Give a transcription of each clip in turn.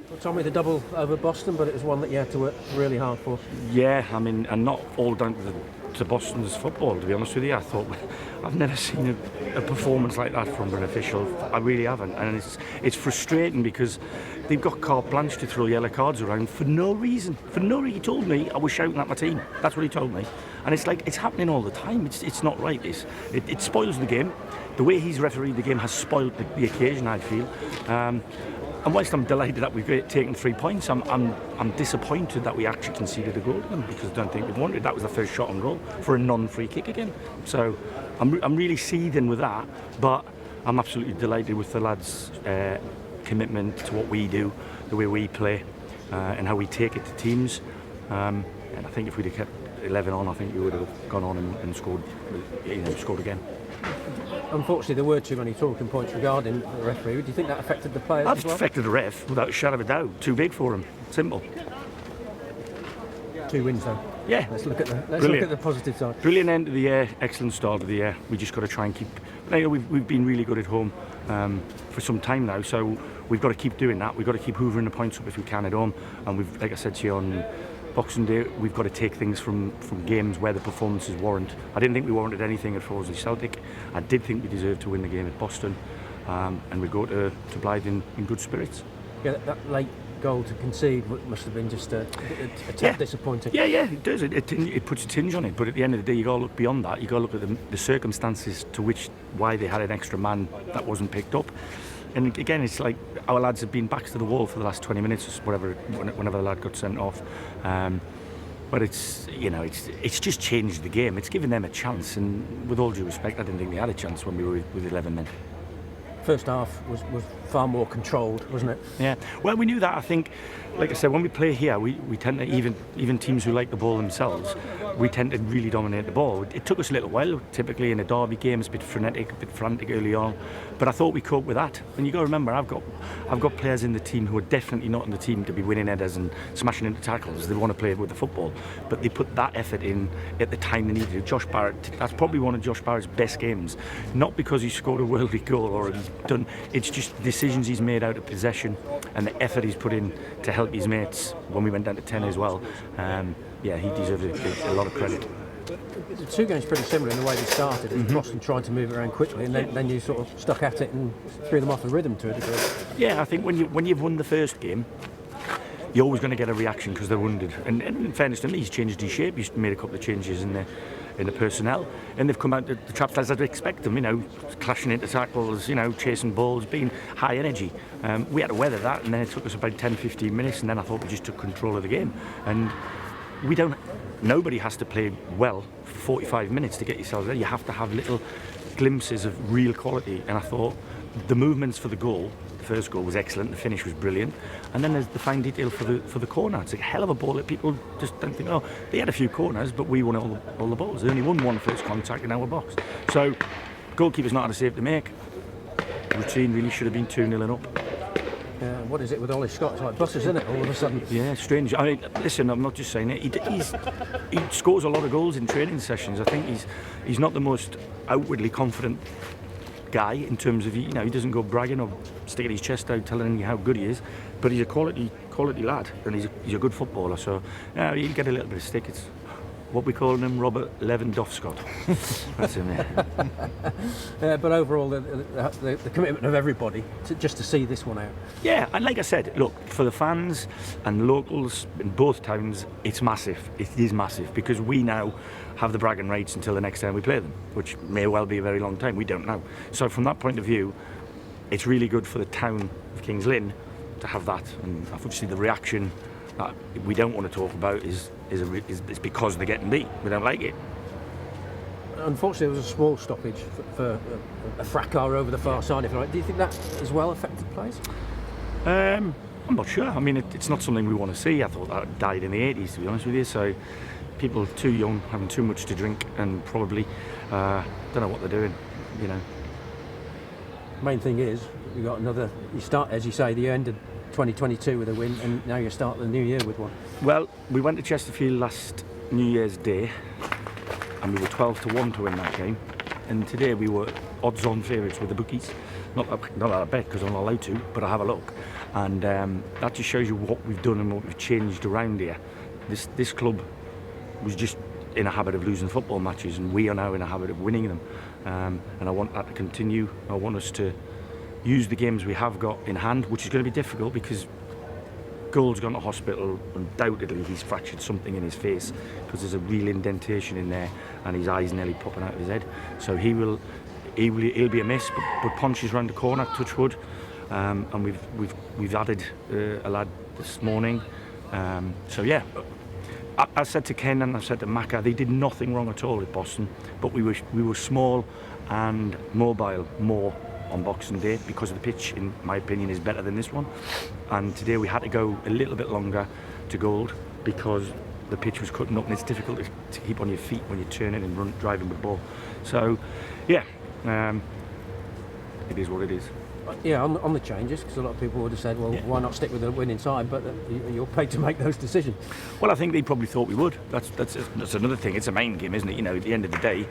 Well, Tommy, the double over Boston, but it was one that you had to work really hard for. Yeah, I mean, and not all down to Boston's football, to be honest with you. I thought, I've never seen a performance like that from an official. I really haven't. And it's frustrating because they've got carte blanche to throw yellow cards around for no reason. For no reason. He told me I was shouting at my team. That's what he told me. And it's like, it's happening all the time. It's not right, this. It spoils the game. The way he's refereed the game has spoiled the occasion, I feel. And whilst I'm delighted that we've taken 3 points, I'm disappointed that we actually conceded a goal to them, because I don't think we wanted. That was the first shot on goal for a non-free kick again. So I'm really seething with that, but I'm absolutely delighted with the lads' commitment to what we do, the way we play, and how we take it to teams. And I think if we'd have kept 11 on, I think we would have gone on and scored, scored again. Unfortunately, there were too many talking points regarding the referee. Do you think that affected the players as well? Affected the ref, without a shadow of a doubt. Too big for him. Simple. 2 wins, though. Yeah. Let's look at the positive side. Brilliant end of the year. Excellent start of the year. We just got to try and keep. We've been really good at home for some time now, so we've got to keep doing that. We've got to keep hoovering the points up if we can at home. And we've, like I said to you on Boxing Day, we've got to take things from games where the performances warrant. I didn't think we warranted anything at Forza Celtic. I did think we deserved to win the game at Boston, and we go to Blythe in good spirits. Yeah, that late goal to concede must have been just a tad disappointing. Yeah, it does. It puts a tinge on it. But at the end of the day, you got to look beyond that. You got to look at the circumstances why they had an extra man that wasn't picked up. And again, it's like our lads have been backs to the wall for the last 20 minutes, whenever the lad got sent off. But it's just changed the game. It's given them a chance, and with all due respect, I didn't think they had a chance when we were with 11 men. First half was far more controlled, wasn't it? Yeah. Well, we knew that. I think, like I said, when we play here, we tend to, even teams who like the ball themselves, we tend to really dominate the ball. It took us a little while. Typically in a derby game, it's a bit frenetic, a bit frantic early on, but I thought we coped with that. And you got to remember, I've got players in the team who are definitely not in the team to be winning headers and smashing into tackles. They want to play with the football, but they put that effort in at the time they needed it. Josh Barrett, that's probably one of Josh Barrett's best games, not because he scored a worldly goal or he's done. It's just decisions he's made out of possession and the effort he's put in to help his mates when we went down to 10 as well. He deserves a lot of credit. The 2 games pretty similar in the way they started. Boston tried to move it around quickly, and then you sort of stuck at it and threw them off the rhythm to a degree. Yeah, I think when you've won the first game, you're always going to get a reaction because they're wounded. And in fairness to me, he's changed his shape. He's made a couple of changes in the personnel, and they've come out the traps as I'd expect them. Clashing into tackles, chasing balls, being high energy. We had to weather that, and then it took us about 10-15 minutes, and then I thought we just took control of the game. And nobody has to play well for 45 minutes to get yourselves there. You have to have little glimpses of real quality, and I thought the movements for the goal, the first goal was excellent, the finish was brilliant, and then there's the fine detail for the corner. It's a hell of a ball that people just don't think, they had a few corners, but we won all the balls. They only won one first contact in our box. So goalkeeper's not had a save to make. Routine really should have been 2-0 and up. What is it with Ollie Scott? It's like buses, isn't it, all of a sudden? Yeah, strange. I mean, listen, I'm not just saying it. He scores a lot of goals in training sessions. I think he's not the most outwardly confident guy in terms of, he doesn't go bragging or sticking his chest out telling you how good he is, but he's a quality lad, and he's a good footballer. So he'll get a little bit of stick. It's what we call him, Robert Lewandowski. That's him, yeah. But overall, the commitment of everybody just to see this one out. Yeah, and like I said, look, for the fans and locals in both towns, it's massive. It is massive, because we now have the bragging rights until the next time we play them, which may well be a very long time. We don't know. So from that point of view, it's really good for the town of Kings Lynn to have that. And obviously the reaction that we don't want to talk about is because they're getting beat. We don't like it. Unfortunately, there was a small stoppage for a fracas over the far side, if you like. Do you think that as well affected players? I'm not sure. I mean, it's not something we want to see. I thought that died in the 80s, to be honest with you. So people too young, having too much to drink, and probably don't know what they're doing, Main thing is, you start, as you say, the end of 2022 with a win, and now you start the new year with one. Well, we went to Chesterfield last New Year's Day, and we were 12-1 to win that game. And today we were odds-on favourites with the bookies. Not that I bet because I'm not allowed to, but I have a look, and that just shows you what we've done and what we've changed around here. This club was just in a habit of losing football matches, and we are now in a habit of winning them, and I want that to continue. I want us to use the games we have got in hand, which is going to be difficult because Gould's gone to hospital. Undoubtedly he's fractured something in his face because there's a real indentation in there and his eyes nearly popping out of his head, so he'll be a miss, but Ponch is round the corner, touch wood, and we've added a lad this morning, so yeah. I said to Ken and I said to Macca, they did nothing wrong at all at Boston, but we were small and mobile more on Boxing Day because the pitch, in my opinion, is better than this one. And today we had to go a little bit longer to Gold because the pitch was cutting up, and it's difficult to keep on your feet when you're turning and driving with the ball. So, yeah, it is what it is. Yeah, on the changes, because a lot of people would have said, well, why not stick with the winning side? But you're paid to make those decisions. Well, I think they probably thought we would. That's another thing. It's a mind game, isn't it? You know, at the end of the day,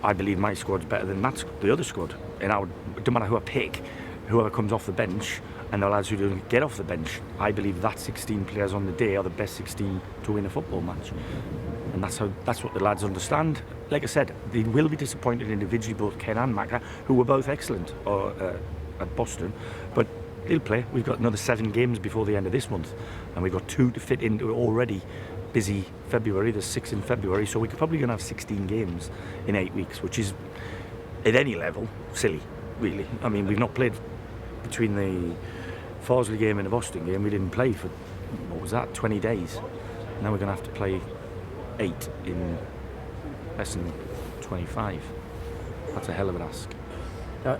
I believe my squad's better than the other squad. And it doesn't matter who I pick, whoever comes off the bench, and the lads who don't get off the bench, I believe that 16 players on the day are the best 16 to win a football match. And that's what the lads understand. Like I said, they will be disappointed individually, both Ken and Macca, who were both excellent at Boston, but they'll play. We've got another 7 games before the end of this month, and we've got 2 to fit into already busy February. There's 6 in February, so we're probably going to have 16 games in 8 weeks, which is, at any level, silly, really. I mean, we've not played between the Farsley game and the Boston game. We didn't play for, 20 days. Now we're going to have to play 8 in less than 25. That's a hell of an ask.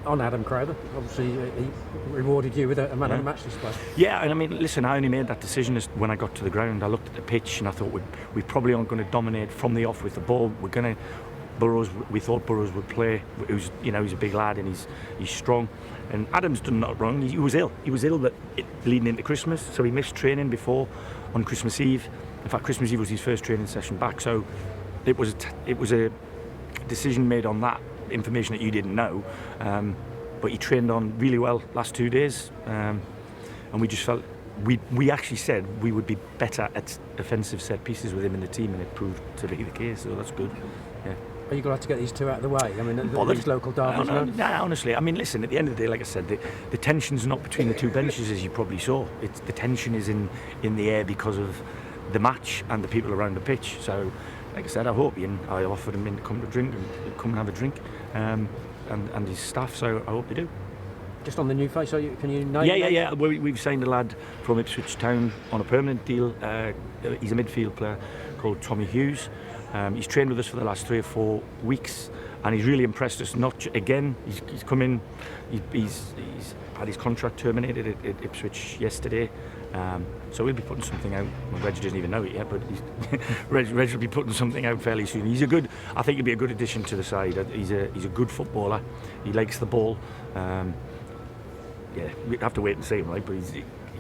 On Adam Crowther, obviously he rewarded you with a man of the match display. Yeah, and I mean, listen, I only made that decision when I got to the ground. I looked at the pitch and I thought we probably aren't going to dominate from the off with the ball. We thought Burrows would play. He's a big lad and he's strong. And Adam's done that wrong. He was ill. He was ill leading into Christmas, so he missed training before on Christmas Eve. In fact, Christmas Eve was his first training session back. So it was a decision made on that information that you didn't know, but he trained on really well last 2 days, and we just felt we actually said we would be better at offensive set pieces with him in the team, and it proved to be the case, so that's good. Yeah. Are you going to have to get these 2 out of the way? I mean, these local derbies. No, honestly, I mean, listen, at the end of the day, like I said, the tension's not between the 2 benches, as you probably saw. The tension is in the air because of the match and the people around the pitch. So, like I said, I hope I offered him in to come and have a drink, and his staff. So I hope they do. Just on the new face, can you name? Yeah. We've signed a lad from Ipswich Town on a permanent deal. He's a midfield player called Tommy Hughes. He's trained with us for the last 3 or 4 weeks, and he's really impressed us. He's come in. He's had his contract terminated at Ipswich yesterday. So we'll be putting something out. Well, Reg doesn't even know it yet, but Reg will be putting something out fairly soon. I think he'll be a good addition to the side. He's a good footballer. He likes the ball. We have to wait and see him, right? But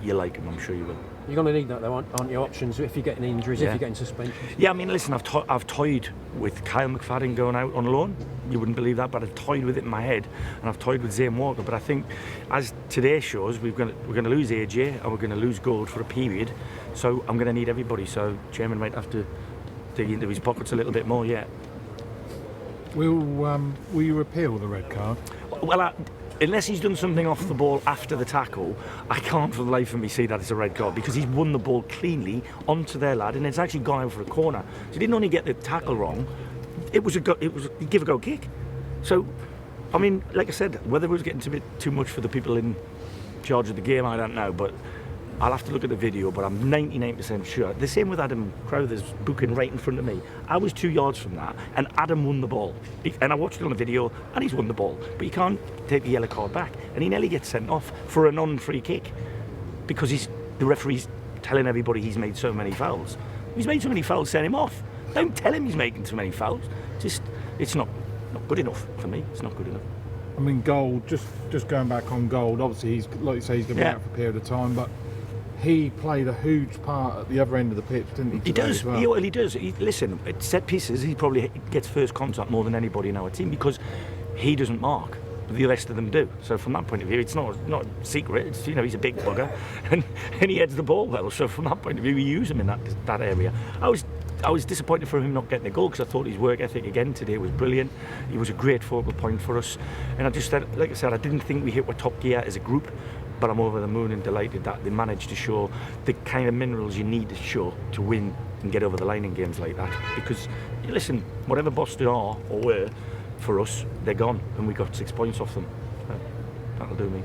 you like him, I'm sure you will. You're going to need that, though, aren't you? Options if you're getting injuries, if you're getting suspensions. Yeah, I mean, listen, I've toyed with Kyle McFadden going out on loan. You wouldn't believe that, but I've toyed with it in my head, and I've toyed with Zane Walker. But I think, as today shows, we're going to lose AJ and we're going to lose Gold for a period. So I'm going to need everybody. So Chairman might have to dig into his pockets a little bit more. Yeah. Will you appeal the red card? Well, unless he's done something off the ball after the tackle, I can't for the life of me see that it's a red card, because he's won the ball cleanly onto their lad and it's actually gone out for a corner. So he didn't only get the tackle wrong, it was a give a go kick. So, I mean, like I said, whether it was getting a bit too much for the people in charge of the game, I don't know, but I'll have to look at the video, but I'm 99% sure. The same with Adam Crowther's booking right in front of me. I was 2 yards from that, and Adam won the ball. And I watched it on the video, and he's won the ball. But you can't take the yellow card back. And he nearly gets sent off for a non-free kick, because the referee's telling everybody he's made so many fouls. He's made so many fouls, send him off. Don't tell him he's making so many fouls. It's not good enough for me. It's not good enough. I mean, Gold, just going back on Gold, obviously, he's, like you say, he's going to be out for a period of time, but he played a huge part at the other end of the pitch, didn't he? He does. Well? He does. Listen, at set pieces, he probably gets first contact more than anybody in our team, because he doesn't mark. the rest of them do. So from that point of view, it's not a secret. It's, he's a big bugger, and he heads the ball well. So from that point of view, we use him in that area. I was disappointed for him not getting a goal because I thought his work ethic again today was brilliant. He was a great focal point for us, and I just said, like I said, I didn't think we hit our top gear as a group, but I'm over the moon and delighted that they managed to show the kind of minerals you need to show to win and get over the line in games like that. Because listen, whatever Boston are or were for us, they're gone, and we got 6 points off them. So that'll do me.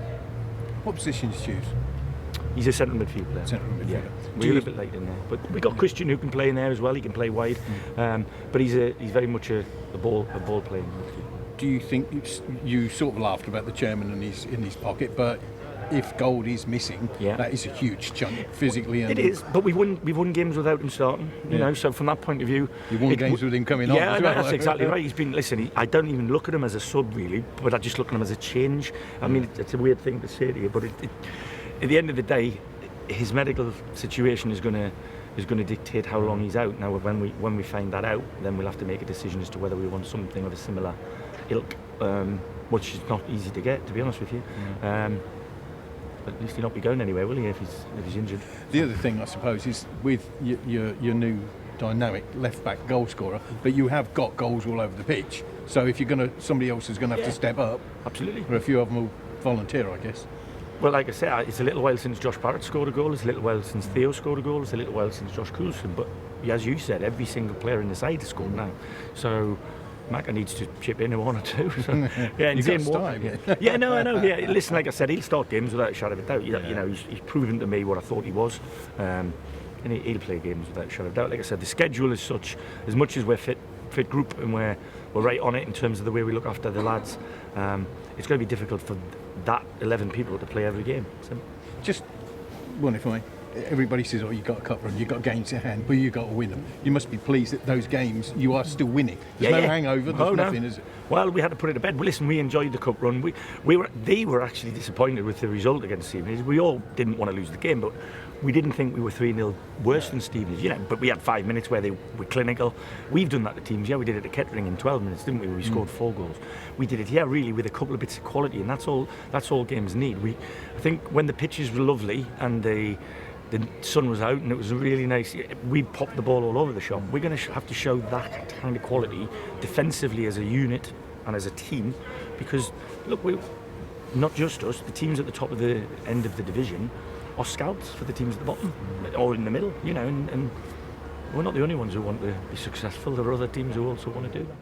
What position do you choose? He's a central midfielder. Central midfielder. Yeah, we're a bit late in there, but we got Christian who can play in there as well. He can play wide, but he's very much a ball playing midfielder. Do you think you sort of laughed about the chairman and he's in his pocket, but if Gold is missing, that is a huge chunk physically. And it is, but we've won games without him starting. You know, so from that point of view, you won games with him coming on. Yeah, as well. that's exactly right. He's been I don't even look at him as a sub really, but I just look at him as a change. I mean, it's a weird thing to say to you, but at the end of the day, his medical situation is going to dictate how long he's out. Now, when we find that out, then we'll have to make a decision as to whether we want something of a similar ilk, which is not easy to get, to be honest with you. But at least he'll not be going anywhere, will he, if he's injured? The other thing, I suppose, is with your new dynamic left-back goal scorer, but you have got goals all over the pitch. So if somebody else is going to have to step up. Absolutely. Or a few of them will volunteer, I guess. Well, like I said, it's a little while since Josh Barrett scored a goal. It's a little while since Theo scored a goal. It's a little while since Josh Coulson. But as you said, every single player in the side has scored now. So Macca needs to chip in a one or two. So, yeah, and He's got time. Yeah, no, I know. Yeah, listen, like I said, he'll start games without a shadow of a doubt. You know, he's proven to me what I thought he was, and he'll play games without a shadow of a doubt. Like I said, the schedule is such. As much as we're fit group and we're right on it in terms of the way we look after the lads, it's going to be difficult for that 11 people to play every game. So. Just one if I. Everybody says, "Oh, you got a cup run, you got games at hand, but you got to win them." You must be pleased that those games you are still winning. There's no hangover. There's nothing, is it? Well, we had to put it to bed. Well, listen, we enjoyed the cup run. They were actually disappointed with the result against Stevenage. We all didn't want to lose the game, but we didn't think we were 3-0 worse than Stevenage. You know, but we had 5 minutes where they were clinical. We've done that to teams. Yeah, we did it at Kettering in 12 minutes, didn't we? We scored 4 goals. We did it here really with a couple of bits of quality, and that's all games need. I think when the pitches were lovely and the sun was out and it was really nice, we popped the ball all over the shop. We're going to have to show that kind of quality defensively as a unit and as a team, because look, we not just us, the teams at the top of the end of the division are scouts for the teams at the bottom or in the middle, you know, and we're not the only ones who want to be successful. There are other teams who also want to do that.